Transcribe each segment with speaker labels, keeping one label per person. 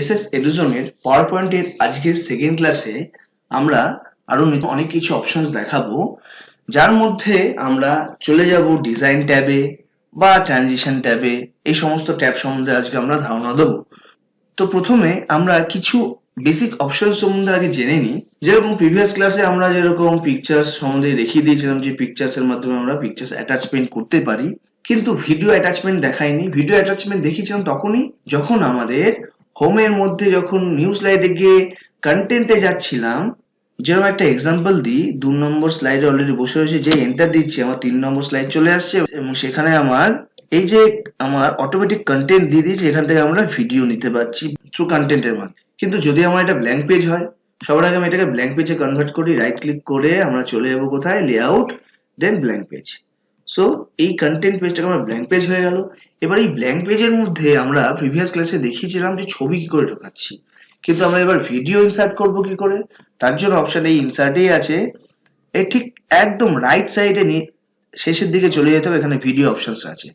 Speaker 1: SS এডুজনের পাওয়ার পয়েন্টের আজকের second ক্লাসে আমরা আরো অনেক কিছু অপশনস দেখাবো, যার মধ্যে আমরা চলে যাব ডিজাইন ট্যাবে বা ট্রানজিশন ট্যাবে। এই সমস্ত ট্যাব সম্বন্ধে আজকে আমরা ধারণা দেবো। তো প্রথমে আমরা কিছু বেসিক অপশন সম্বন্ধে আগে জেনে নিই। যেরকম প্রিভিয়াস ক্লাসে আমরা যেরকম পিকচার্স সম্বন্ধে দেখিয়ে দিয়েছিলাম যে পিকচার্স এর মাধ্যমে আমরা পিকচার্স অ্যাটাচমেন্ট করতে পারি, কিন্তু ভিডিও অ্যাটাচমেন্ট দেখাইনি। ভিডিও অ্যাটাচমেন্ট দেখিয়েছিলাম তখনই যখন আমাদের হোমের মধ্যে যখন নিউ স্লাইডে গিয়ে কন্টেন্টে যাচ্ছিলাম। যেরকম একটা এক্সাম্পল দিই, 2 নম্বর স্লাইডে অলরেডি বসে রয়েছে, যে এন্টার দিচ্ছি আমার 3 নম্বর স্লাইড চলে আসছে এবং সেখানে আমার এই যে আমার অটোমেটিক কন্টেন্ট দিয়ে দিয়েছে, এখান থেকে আমরা ভিডিও নিতে পারছি থ্রু কন্টেন্টের মাধ্যমে। কিন্তু যদি আমার এটা ব্ল্যাঙ্ক পেজ হয়, সবার আগে আমি এটাকে ব্ল্যাঙ্ক পেজে কনভার্ট করি। রাইট ক্লিক করে আমরা চলে যাবো কোথায়, লেআউট, দেন ব্ল্যাঙ্ক পেজ। সো এই কন্টেন্ট পেজটাকে আমার ব্ল্যাঙ্ক পেজ হয়ে গেল। এবার এই ব্ল্যাঙ্ক পেজের মধ্যে আমরা প্রিভিয়াস ক্লাসে দেখিয়েছিলাম যে ছবি কি করে ঢোকাচ্ছি, কিন্তু আমরা এবার ভিডিও ইনসার্ট করব কি করে। তার জন্য অপশন এই ইনসার্টেই আছে। এই ঠিক একদম রাইট সাইডে শেষের দিকে চলে যেতে হবে, এখানে ভিডিও অপশনস আছে।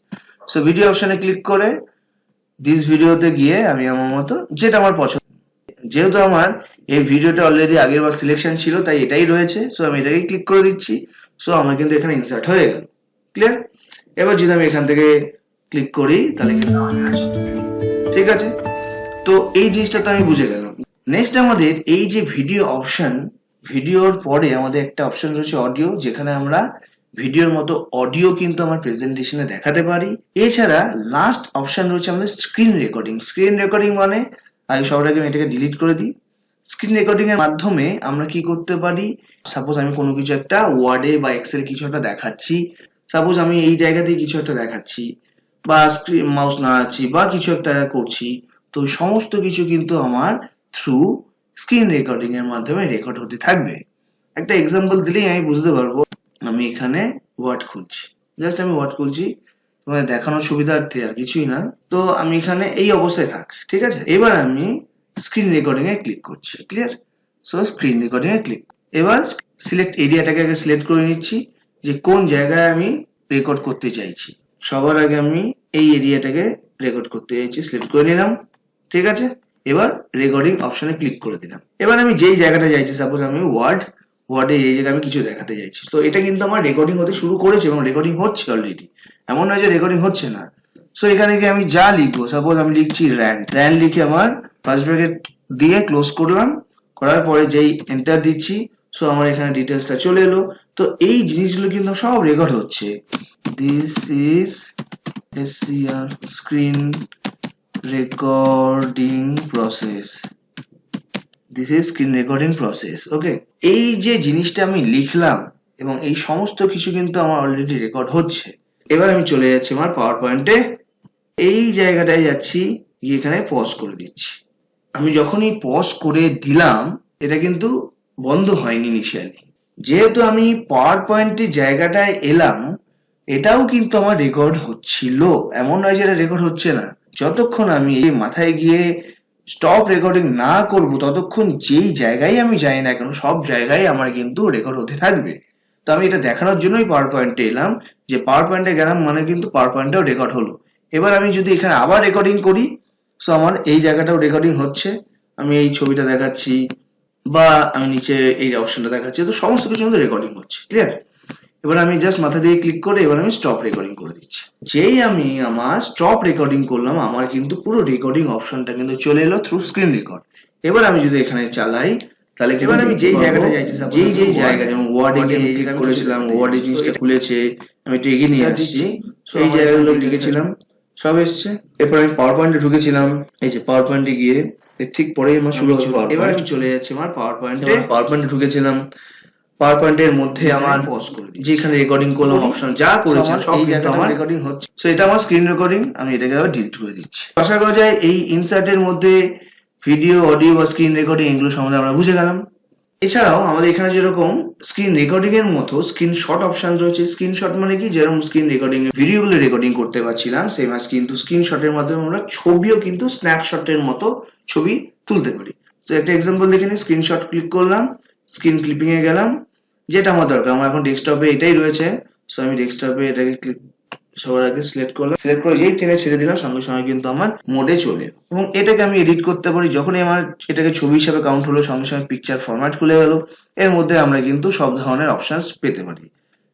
Speaker 1: সো ভিডিও অপশনে ক্লিক করে দিস ভিডিওতে গিয়ে আমি আমার মতো যেটা আমার পছন্দ, যেহেতু আমার এই ভিডিওটা অলরেডি আগের বার সিলেকশন ছিল তাই এটাই রয়েছে, সো আমি এটাকে ক্লিক করে দিচ্ছি। সো আমার কিন্তু এখানে ইনসার্ট হয়ে গেল। ক্লিয়ার? এবার যদি আমি এখান থেকে ক্লিক করি তাহলে কিন্তু ঠিক আছে। তো এই জিনিসটা তো আমি বুঝে গেলাম। নেক্সট আমাদের এই যে ভিডিও অপশন, ভিডিওর পরে আমাদের একটা অপশন রয়েছে অডিও, যেখানে আমরা ভিডিওর মতো অডিও কিন্তু আমার প্রেজেন্টেশনে দেখাতে পারি। এছাড়া লাস্ট অপশন রয়েছে আমাদের স্ক্রিন রেকর্ডিং। স্ক্রিন রেকর্ডিং মানে, আগে সবার আগে আমি এটাকে ডিলিট করে দিই। স্ক্রিন রেকর্ডিং এর মাধ্যমে আমরা কি করতে পারি, সাপোজ আমি কোনো কিছু একটা ওয়ার্ডে বা এক্সেল কিছু একটা দেখাচ্ছি, সাপোজ আমি এই জায়গাতে কিছু একটা দেখাচ্ছি বা স্ক্রিন মাউস নাড়াচ্ছি বা কিছু একটা করছি, তো সমস্ত কিছু কিন্তু আমার থ্রু স্ক্রিন রেকর্ডিং এর মাধ্যমে রেকর্ড হতে থাকবে। একটা এক্সাম্পল দিলেই আমি বুঝতে পারবো। আমি এখানে ওয়ার্ড খুলছি, জাস্ট আমি ওয়ার্ড খুলছি তোমাদের দেখানোর সুবিধার্থে, আর কিছুই না। তো আমি এখানে এই অবস্থায় থাক, ঠিক আছে। এবার আমি স্ক্রিন রেকর্ডিং এ ক্লিক করছি। ক্লিয়ার? সো স্ক্রিন রেকর্ডিং এ ক্লিক, এবার সিলেক্ট এরিয়াটাকে আগে সিলেক্ট করে নিচ্ছি যে কোন জায়গায় আমি রেকর্ড করতে চাইছি। সবার আগে আমি এই এরিয়াটাকে রেকর্ড করতে চাইছি, সিলেক্ট করে নিলাম। ঠিক আছে, এবার রেকর্ডিং অপশনে ক্লিক করে দিলাম। এবার আমি যেই জায়গাটা চাইছি, সাপোজ আমি ওয়ার্ডে এই জায়গায় আমি কিছু দেখাতে চাইছি, তো এটা কিন্তু আমার রেকর্ডিং হতে শুরু করেছে এবং রেকর্ডিং হচ্ছে অলরেডি, এমন নয় যে রেকর্ডিং হচ্ছে না। সো এখানে গিয়ে আমি যা লিখবো, সাপোজ আমি লিখছি র্যান লিখে আমার ফার্স্ট ব্র্যাকেট দিয়ে ক্লোজ করলাম, করার পরে যেই এন্টার দিচ্ছি, সো আমার এখানে ডিটেলসটা চলে এলো। তো এই জিনিসগুলো কিন্তু সব রেকর্ড হচ্ছে। This is SCR screen recording process, this is screen recording process. Okay, এই যে জিনিসটা আমি লিখলাম এবং এই সমস্ত কিছু কিন্তু আমার অলরেডি রেকর্ড হচ্ছে। এবার আমি চলে যাচ্ছি আমার পাওয়ার পয়েন্টে, এই জায়গাটায় যাচ্ছি, গিয়ে এখানে পজ করে দিচ্ছি। আমি যখনই পজ করে দিলাম, এটা কিন্তু বন্ধ হয়নি ইনিশিয়ালি, যেহেতু আমি পাওয়ার পয়েন্টের জায়গাটায় এলাম, এটাও কিন্তু আমার রেকর্ড হচ্ছিল, এমন নয় যে এটা রেকর্ড হচ্ছে না। যতক্ষণ আমি এই মাথায় গিয়ে স্টপ রেকর্ডিং না করব, ততক্ষণ যেই জায়গায় আমি যাই না কেন, সব জায়গায় আমার কিন্তু রেকর্ড হতে থাকবে। তো আমি এটা দেখানোর জন্যই পাওয়ার পয়েন্টে এলাম, যে পাওয়ার পয়েন্টে গেলাম মানে কিন্তু পাওয়ার পয়েন্টটাও রেকর্ড হলো। এবার আমি যদি এখানে আবার রেকর্ডিং করি, সো আমার এই জায়গাটাও রেকর্ডিং হচ্ছে, আমি এই ছবিটা দেখাচ্ছি বা আমি নিচে এই অপশনটা দেখাচ্ছি, তো সমস্ত কিছু কিন্তু রেকর্ডিং হচ্ছে। ক্লিয়ার? এবার আমি জাস্ট মাথা দিয়ে ক্লিক করে এবার আমি স্টপ রেকর্ডিং করে দিচ্ছি। যেই আমি আমার স্টপ রেকর্ডিং করলাম, আমার কিন্তু পুরো রেকর্ডিং অপশনটা কিন্তু চলে এলো থ্রু স্ক্রিন রেকর্ড। এবার আমি যদি এখানে চালাই, তাহলে এবার আমি যেই জায়গাটা চাইছি, যেই জায়গা, যেমন ওয়ার্ডে গিয়ে ক্লিক করেছিলাম, ওয়ার্ডে জিনিসটা খুলেছে, আমি একটু এগিয়ে নিয়ে আসছি, এই জায়গাগুলো লিখেছিলাম, সব এসছে। এরপর আমি পাওয়ার পয়েন্টে ঢুকেছিলাম, এই যে পাওয়ার পয়েন্টে গিয়ে ঠিক পরেই আমার শুরু হচ্ছে। এবার আমি চলে যাচ্ছি আমার পাওয়ার পয়েন্টে ঢুকেছিলাম। পাওয়ার পয়েন্টের মধ্যে আমার যেখানে রেকর্ডিং করলাম অপশন যা করেছি সব কিন্তু আমার রেকর্ডিং হচ্ছে। সো এটা আমার স্ক্রিন রেকর্ডিং, আমি এটাকে আবার ডিলিট করে দিচ্ছি। আশা করা যায় এই ইনসার্টের মধ্যে ভিডিও, অডিও বা স্ক্রিন রেকর্ডিং এগুলো সম্বন্ধে আমরা বুঝে গেলাম। এছাড়াও আমাদের এখানে যেরকম স্ক্রিন রেকর্ডিং এর মতো স্ক্রিনশট অপশন রয়েছে। স্ক্রিনশট মানে কি, যেরকম স্ক্রিন রেকর্ডিং এর ভিডিওগুলো রেকর্ডিং করতে পারছিলাম, সেম আজ কিন্তু স্ক্রিনশটের মাধ্যমে আমরা ছবিও কিন্তু স্ন্যাপশটের মতো ছবি তুলতে পারি। তো একটা এক্সাম্পল দেখে নিই, স্ক্রিনশট ক্লিক করলাম, স্ক্রিন ক্লিপিং এ গেলাম, যেটা আমার দরকার, আমার এখন ডেস্কটপে এটাই রয়েছে। সো আমি ডেস্কটপে এটাকে ক্লিক সবার আগে সিলেক্ট করলাম, সিলেক্ট করে যেই টেনে ছেড়ে দিলাম সঙ্গে সঙ্গে কিন্তু আমার মোডে চলে এলো। এবং এটাকে আমি এডিট করতে পারি, যখনই আমার এটাকে ছবি হিসাবে কাউন্ট হলো সঙ্গে সঙ্গে পিকচার ফরম্যাট খুলে গেল। এর মধ্যে আমরা কিন্তু সব ধরনের অপশনস পেতে পারি,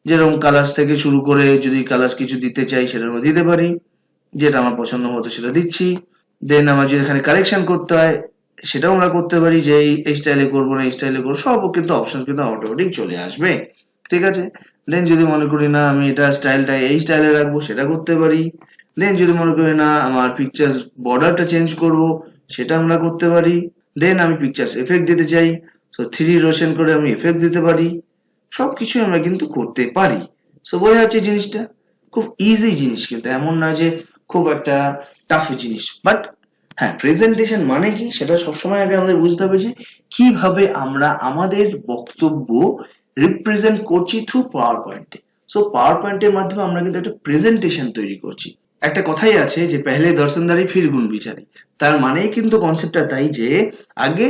Speaker 1: যেরকম কালার্স থেকে শুরু করে যদি কালার্স কিছু দিতে চাই সেটার মধ্যে দিতে পারি, যেটা আমার পছন্দ মতো সেটা দিচ্ছি। দেন আমার যদি এখানে কারেকশন করতে হয় সেটাও আমরা করতে পারি, যে এই স্টাইলে করবো না এই স্টাইলে করবো, সব কিন্তু অপশন কিন্তু অটোমেটিক চলে আসবে। ঠিক আছে, দেন যদি মনে করি না আমি এটা স্টাইলটা এই স্টাইলে রাখবো সেটা করতে পারি। দেন যদি মনে করি না আমার পিকচার্স বর্ডারটা চেঞ্জ করব সেটা আমরা করতে পারি। দেন আমি পিকচার্স এফেক্ট দিতে চাই, সো 3D রোশন করে আমি এফেক্ট দিতে পারি। সবকিছু আমরা কিন্তু করতে পারি। সো বোঝা যাচ্ছে জিনিসটা খুব ইজি জিনিস, কিন্তু এমন না যে খুব একটা টাফ জিনিস। বাট হ্যাঁ, প্রেজেন্টেশন মানে কি সেটা সবসময় আগে আমাদের বুঝতে হবে, যে কিভাবে আমরা আমাদের বক্তব্য রিপ্রেজেন্ট করছি থ্রু পাওয়ার পয়েন্টে। সো পাওয়ার পয়েন্টের মাধ্যমে আমরা কিন্তু একটা প্রেজেন্টেশন তৈরি করছি। একটা কথাই আছে যে পেহলে দর্শনদারি ফির গুণ বিচারি, তার মানেই কিন্তু কনসেপ্টটা তাই যে আগে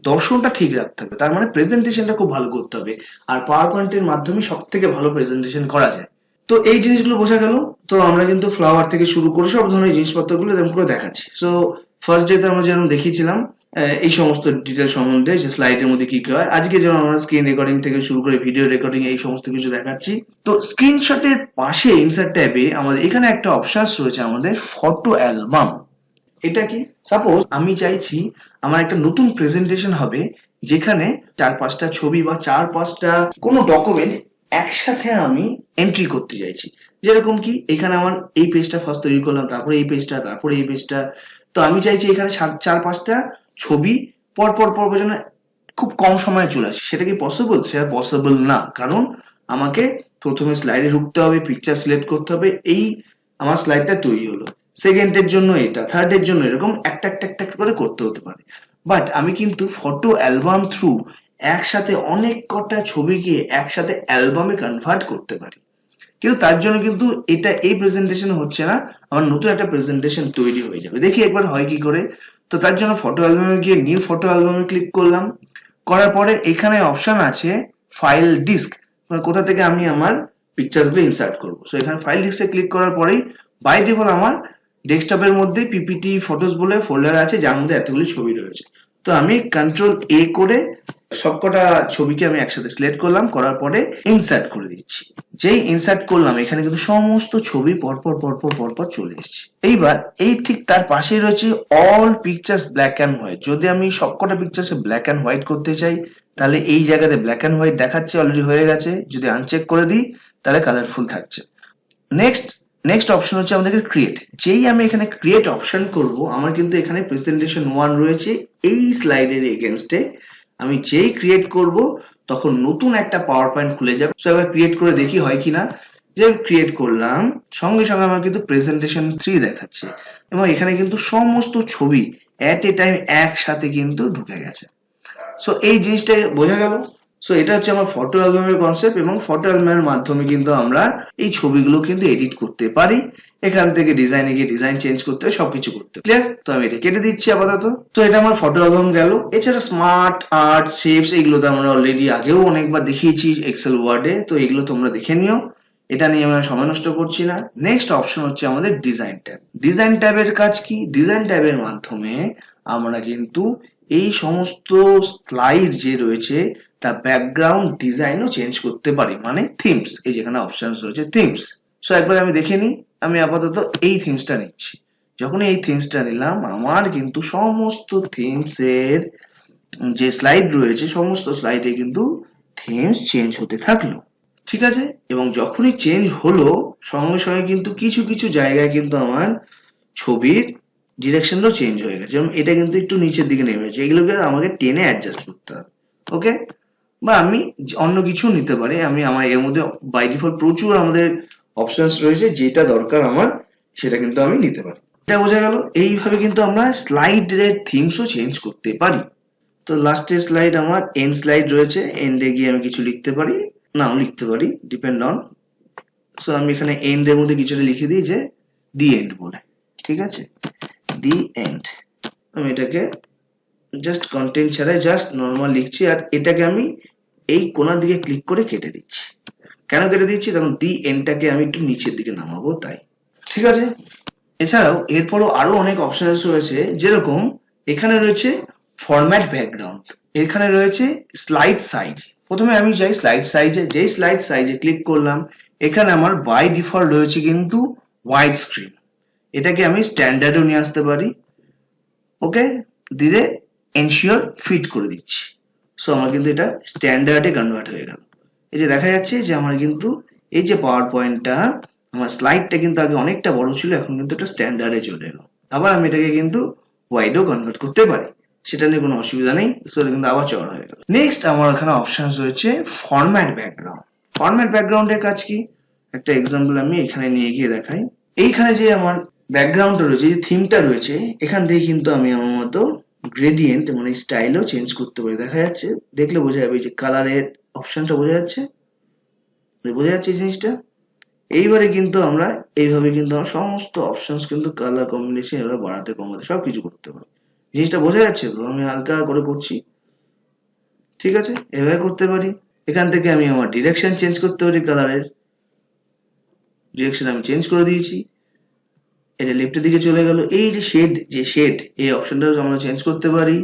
Speaker 1: দর্শনটা ঠিক রাখতে হবে, তার মানে প্রেজেন্টেশনটা খুব ভালো করতে হবে। আর পাওয়ার পয়েন্টের মাধ্যমে সব থেকে ভালো প্রেজেন্টেশন করা যায়। তো এই জিনিসগুলো বোঝা গেল। তো আমরা কিন্তু ফ্লাওয়ার থেকে শুরু করে সব ধরনের জিনিসপত্রগুলো এরকম করে দেখাচ্ছি। সো ফার্স্ট ডেতে আমরা যেরকম দেখিয়েছিলাম এই সমস্ত ডিটেল সম্বন্ধে, যে স্লাইডের মধ্যে কি কি হয়। আজকে যেমন আমরা স্ক্রিন রেকর্ডিং থেকে শুরু করে ভিডিও রেকর্ডিং এই সমস্ত কিছু দেখাচ্ছি। তো স্ক্রিনশটের পাশে ইনসার্ট ট্যাবে আমাদের এখানে একটা অপশন রয়েছে, আমাদের ফটো অ্যালবাম। এটা কি, সাপোজ আমি চাইছি আমার একটা নতুন প্রেজেন্টেশন হবে, যেখানে 4-5টা ছবি বা 4-5টা কোনো ডকুমেন্ট একসাথে আমি এন্ট্রি করতে চাইছি। যেরকম কি এখানে আমার এই পেজটা ফার্স্ট তৈরি করলাম, তারপরে এই পেজটা, তারপরে এই পেজটা। তো আমি চাইছি এখানে 4-5টা ছবি পর পর পর যেন খুব কম সময়ে চলে আসে। সেটা কি পসিবল? সেটা পসিবল না, কারণ আমাকে প্রথমে স্লাইডে ঢুকতে হবে, পিকচার সিলেক্ট করতে হবে, এই আমার স্লাইডটা তৈরি হলো। সেকেন্ডের জন্য এটা, থার্ডের জন্য এরকম একটা একটা একটা করে করতে হতে পারে। বাট আমি কিন্তু ফটো অ্যালবাম থ্রু একসাথে অনেক কটা ছবিকে একসাথে অ্যালবামে কনভার্ট করতে পারি। কিন্তু তার জন্য কিন্তু এটা এই প্রেজেন্টেশন হচ্ছে না, আমার নতুন একটা প্রেজেন্টেশন তৈরি হয়ে যাবে। দেখি একবার হয় কি করে। তো তার জন্য ফটো অ্যালবামে গিয়ে নিউ ফটো অ্যালবামে ক্লিক করলাম। করার পরে এখানে অপশন আছে ফাইল ডিস্ক, মানে কোথা থেকে আমি আমার পিকচারগুলো ইনসার্ট করবো। সো এখানে ফাইল ডিস্কে ক্লিক করার পরেই বাই ডিফল্ট আমার ডেস্কটপের মধ্যে পিপিটি ফটোস বলে ফোল্ডার আছে, যার মধ্যে এতগুলি ছবি রয়েছে। তো আমি কন্ট্রোল এ করে সবকটা ছবিকে আমি একসাথে সিলেক্ট করলাম, করার পরে ইনসার্ট করে দিচ্ছি। যেই ইনসার্ট করলাম এখানে কিন্তু সমস্ত ছবি পরপর পরপর পরপর চলে এসেছে। এইবার এই ঠিক তার পাশে রয়েছে all pictures black and white. যদি আমি সবকটা পিকচার্স ব্ল্যাক অ্যান্ড হোয়াইট করতে চাই, তাহলে এই জায়গাতে ব্ল্যাক অ্যান্ড হোয়াইট দেখাচ্ছে, অলরেডি হয়ে গেছে। যদি আনচেক করে দিই তাহলে কালারফুল থাকছে। নেক্সট অপশন হচ্ছে আমাদের ক্রিয়েট। যেই আমি এখানে ক্রিয়েট অপশন করব, আমার কিন্তু এখানে প্রেজেন্টেশন 1 রয়েছে এই স্লাইডের এগেইনস্টে। আমি যেই ক্রিয়েট করব তখন নতুন একটা পাওয়ার পয়েন্ট খুলে যাবে। সো এবার ক্রিয়েট করে দেখি হয় কিনা। যে ক্রিয়েট করলাম সঙ্গে সঙ্গে আমার কিন্তু প্রেজেন্টেশন 3 দেখাচ্ছে, এবং এখানে কিন্তু সমস্ত ছবি এট এ টাইম একসাথে কিন্তু ঢুকে গেছে। সো এই জিনিসটা বোঝা গেল। সো এটা হচ্ছে আমার ফটো অ্যালবামের কনসেপ্ট, এবং ফটো অ্যালবামের মাধ্যমে কিন্তু আমরা এই ছবিগুলো কিন্তু এডিট করতে পারি। এখান থেকে ডিজাইনে গিয়ে ডিজাইন চেঞ্জ করতে হয়, সবকিছু করতে ক্লিয়ার। তো আমি এটা কেটে দিচ্ছি আপাতত। তো এটা আমার ফটো অ্যালবাম গেল। এছাড়া স্মার্ট আর্ট শেপস এগুলো তো আমরা অলরেডি আগেও অনেকবার দেখিয়েছি এক্সেল ওয়ার্ডে, তো এগুলো তোমরা দেখে নিও। এটা নিয়ে আমরা সময় নষ্ট করছি না। নেক্সট অপশন হচ্ছে আমাদের ডিজাইন ট্যাব। ডিজাইন ট্যাবের কাজ কি? ডিজাইন ট্যাবের মাধ্যমে আমরা কিন্তু এই সমস্ত স্লাইড যে রয়েছে তার ব্যাকগ্রাউন্ড ডিজাইনও চেঞ্জ করতে পারি, মানে থিমস। এই যেখানে অপশন রয়েছে থিমস। সো একবার আমি দেখে নিই। আমি আপাতত এই থিমসটা নিচ্ছি। যখন এই থিমসটা নিলাম, আমার কিন্তু সমস্ত থিমস এর যে স্লাইড রয়েছে সমস্ত স্লাইডে কিন্তু থিমস চেঞ্জ হতে থাকলো। ঠিক আছে, এবং যখনই চেঞ্জ হলো সঙ্গে সঙ্গে কিন্তু কিছু কিছু জায়গায় কিন্তু আমার ছবির ডিরেকশনটাও চেঞ্জ হয়ে গেছে। যেমন এটা কিন্তু একটু নিচের দিকে নেমেছে, এগুলোকে আমাকে টেনে অ্যাডজাস্ট করতে হবে। ওকে, বা আমি অন্য কিছু নিতে পারি। আমি আমার এর মধ্যে বাই ডিফল্ট প্রচুর আমাদের অপশনস রয়েছে, যেটা দরকার আমার সেটা কিন্তু আমি নিতে পারি। এটা বোঝা গেল। এইভাবে কিন্তু আমরা স্লাইডের থিমসও চেঞ্জ করতে পারি। তো লাস্টের স্লাইড আমার এন্ড স্লাইড রয়েছে, এন্ডে গিয়ে আমি কিছু লিখতে পারি, নাও লিখতে পারি, ডিপেন্ড অন। সো আমি এখানে এন্ড এর মধ্যে কিছুটা লিখে দিই যে দি এন্ড বলে। ঠিক আছে, দি এন্ড। আমি এটাকে জাস্ট কন্টেন্ট ছাড়াই জাস্ট নর্মাল লিখছি, আর এটাকে আমি এই কোণার দিকে ক্লিক করে কেটে দিচ্ছি। কেন কেটে দিচ্ছি, কারণ দি এন্ডটাকে আমি একটু নিচের দিকে নামাবো তাই। ঠিক আছে, এছাড়াও এরপরও আরো অনেক অপশন রয়েছে, যেরকম এখানে রয়েছে ফরম্যাট ব্যাকগ্রাউন্ড, এখানে রয়েছে স্লাইড সাইজ। প্রথমে আমি যাই স্লাইড সাইজে, যেই স্লাইড সাইজে ক্লিক করলাম, এখানে আমার বাই ডিফল্ট রয়েছে কিন্তু ওয়াইড স্ক্রিন। এটাকে আমি স্ট্যান্ডার্ডও নিয়ে আসতে পারি। ওকে, ধীরে এনশিওর ফিট করে দিচ্ছি। সো আমার কিন্তু এটা স্ট্যান্ডার্ডে কনভার্ট হয়ে গেল। এই যে দেখা যাচ্ছে যে আমার কিন্তু এই যে পাওয়ার পয়েন্টটা, আমার স্লাইডটা কিন্তু আগে অনেকটা বড় ছিল, এখন কিন্তু এটা স্ট্যান্ডার্ডে চলে এলো। আবার আমি এটাকে কিন্তু ওয়াইডও কনভার্ট করতে পারি, সেটা নিয়ে কোনো অসুবিধা নেই। সো এটা কিন্তু আবার চড়া হয়ে গেল। নেক্সট আমার এখানে অপশন রয়েছে ফরম্যাট ব্যাকগ্রাউন্ড। ফরম্যাট ব্যাকগ্রাউন্ডের কাজ কি, একটা এক্সাম্পল আমি এখানে নিয়ে গিয়ে দেখাই। এইখানে যে আমার ব্যাকগ্রাউন্ডটা রয়েছে, যে থিমটা রয়েছে, এখান থেকে কিন্তু আমি আমার মতো গ্রেডিয়েন্ট মানে স্টাইলও চেঞ্জ করতে পারি। দেখা যাচ্ছে, দেখলে বোঝা যাবে যে কালারের অপশনটা বোঝা যাচ্ছে, বোঝা যাচ্ছে এই জিনিসটা। এইবারে কিন্তু আমরা এইভাবে কিন্তু আমরা সমস্ত অপশনস কিন্তু কালার কম্বিনেশন এভাবে বাড়াতে কমাতে সবকিছু করতে পারি। জিনিসটা বোঝা যাচ্ছে তো, আমি হালকা করে করছি। ঠিক আছে, এভাবে করতে পারি। এখান থেকে আমি আমার ডিরেকশন চেঞ্জ করতে পারি, কালারের ডিরেকশন আমি চেঞ্জ করে দিয়েছি, এটা লেফটের দিকে চলে গেল। এই যে শেড এই অপশনটাও আমরা চেঞ্জ করতে পারি।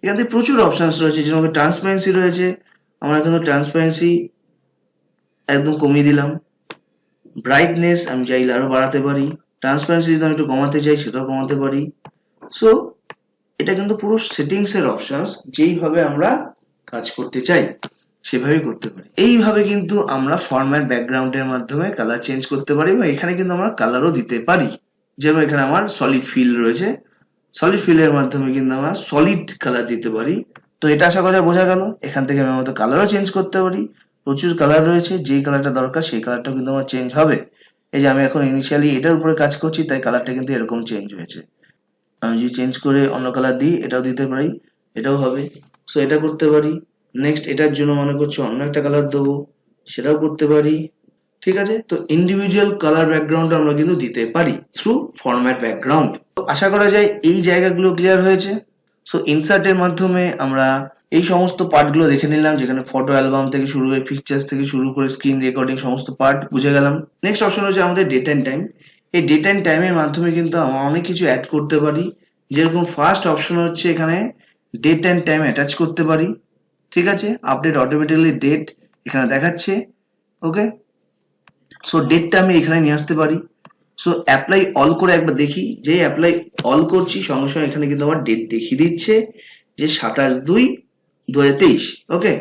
Speaker 1: এখান থেকে প্রচুর অপশনস রয়েছে, যেমন ট্রান্সপারেন্সি রয়েছে, আমরা কিন্তু ট্রান্সপারেন্সি একদম কমিয়ে দিলাম। ব্রাইটনেস আমি চাইলে আরো বাড়াতে পারি, ট্রান্সপারেন্সি যদি আমি একটু কমাতে চাই সেটাও কমাতে পারি। সো এটা কিন্তু পুরো সেটিংস এর অপশনস, যেইভাবে আমরা কাজ করতে চাই সেভাবেই করতে পারি। এইভাবে কিন্তু আমরা ফরম্যাট ব্যাকগ্রাউন্ডের মাধ্যমে কালার চেঞ্জ করতে পারি, বা এখানে কিন্তু আমরা কালারও দিতে পারি। যেমন এখানে আমার সলিড ফিল রয়েছে, সলিড ফিলের মাধ্যমে কিন্তু আমরা সলিড কালার দিতে পারি। তো এটা আশা করা বোঝা গেল। এখান থেকে আমি আমাদের কালারও চেঞ্জ করতে পারি, প্রচুর কালার রয়েছে, যেই কালারটা দরকার সেই কালারটাও কিন্তু আমার চেঞ্জ হবে। এই যে আমি এখন ইনিশিয়ালি এটার উপরে কাজ করছি, তাই কালারটা কিন্তু এরকম চেঞ্জ হয়েছে। আমি যদি চেঞ্জ করে অন্য কালার দিই, এটাও দিতে পারি, এটাও হবে। সো এটা করতে পারি। নেক্সট এটার জন্য মনে করছি অন্য একটা কালার দেবো, সেটাও করতে পারি। ঠিক আছে, তো ইন্ডিভিজুয়াল কালার ব্যাকগ্রাউন্ড আমরা কিন্তু দিতে পারি থ্রু ফরম্যাট ব্যাকগ্রাউন্ড। আশা করা যায় এই জায়গাগুলো ক্লিয়ার হয়েছে। সো ইনসার্টের মাধ্যমে আমরা এই সমস্ত পার্টগুলো দেখে নিলাম, যেখানে ফটো অ্যালবাম থেকে শুরু করে পিকচার্স থেকে শুরু করে স্ক্রিন রেকর্ডিং সমস্ত পার্ট বুঝে গেলাম। নেক্সট অপশন হচ্ছে আমাদের ডেট অ্যান্ড টাইম। এই ডেট অ্যান্ড টাইমের মাধ্যমে কিন্তু আমরা অনেক কিছু অ্যাড করতে পারি। যেরকম ফার্স্ট অপশন হচ্ছে এখানে ডেট অ্যান্ড টাইম অ্যাটাচ করতে পারি। ঠিক আছে, আপডেট অটোমেটিক্যালি ডেট এখানে দেখাচ্ছে। ওকে, সো ডেটটা আমি এখানে নিয়ে আসতে পারি। সো অ্যাপ্লাই অল করে একবার দেখি, যে অ্যাপ্লাই অল করছি সঙ্গে সঙ্গে এখানে কিন্তু আমার ডেট দেখিয়ে দিচ্ছে যে 27/2/2023। ওকে,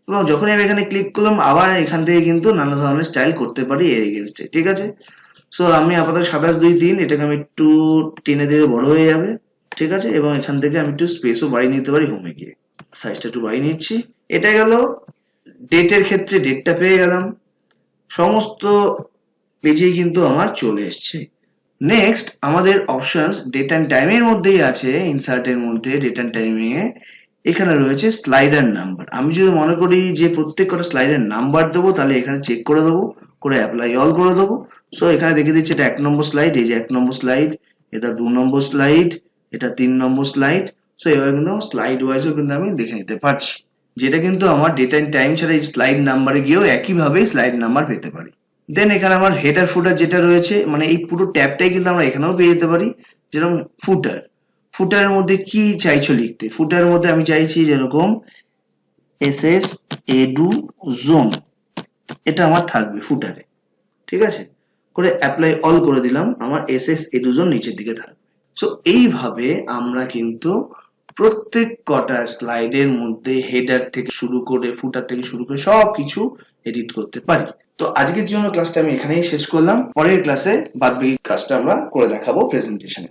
Speaker 1: এবং যখন আমি এখানে ক্লিক করলাম, আবার এখান থেকে কিন্তু নানা ধরনের স্টাইল করতে পারি এর এগেনস্টে। ঠিক আছে, সো আমি আপাতত 27/2/3 এটাকে আমি একটু টেনে দিলে বড় হয়ে যাবে। ঠিক আছে, এবং এখান থেকে আমি একটু স্পেসও বাড়িয়ে নিতে পারি, হোমে গিয়ে সাইজটা একটু বাড়িয়ে নিচ্ছি। এটা গেল ডেটের ক্ষেত্রে, ডেটটা পেয়ে গেলাম, সমস্ত পেজেই কিন্তু আমার চলে এসছে। নেক্সট আমাদের অপশনস ডেট অ্যান্ড টাইমের মধ্যেই আছে, ইনসার্টের মধ্যে ডেট অ্যান্ড টাইমিং এ এখানে রয়েছে স্লাইডার নাম্বার। আমি যদি মনে করি যে প্রত্যেক কটা স্লাইডের নাম্বার দেবো, তাহলে এখানে চেক করে দেবো, করে অ্যাপ্লাই অল করে দেবো। সো এখানে দেখে দিচ্ছে এটা 1 নম্বর স্লাইড, এই যে 1 নম্বর স্লাইড, এটা 2 নম্বর স্লাইড, এটা 3 নম্বর স্লাইড। সো এবার কিন্তু স্লাইড ওয়াইজও কিন্তু আমি দেখে নিতে পারছি, যেটা কিন্তু আমার ডেট অ্যান্ড টাইম ছাড়া এই স্লাইড নাম্বারে গিয়েও একইভাবে স্লাইড নাম্বার পেতে পারি। দেন এখানে আমার হেডার ফুটার যেটা রয়েছে, মানে এই পুরো ট্যাবটাই কিন্তু আমরা এখানেও পেয়ে যেতে পারি। যেরকম ফুটার, ফুটারের মধ্যে কি চাইছো লিখতে, ফুটারের মধ্যে আমি চাইছি যেরকম SS Eduzone, এটা আমার থাকবে ফুটারে। ঠিক আছে, করে অ্যাপ্লাই অল করে দিলাম, আমার SS Eduzone নিচের দিকে থাকবে। সো এইভাবে আমরা কিন্তু প্রত্যেক কটা স্লাইডের মধ্যে হেডার থেকে শুরু করে ফুটার থেকে শুরু করে সবকিছু এডিট করতে পারি। তো আজকের জন্য ক্লাসটা আমি এখানেই শেষ করলাম। পরের ক্লাসে বাদবাকি কাজটা আমরা করে দেখাবো প্রেজেন্টেশনে।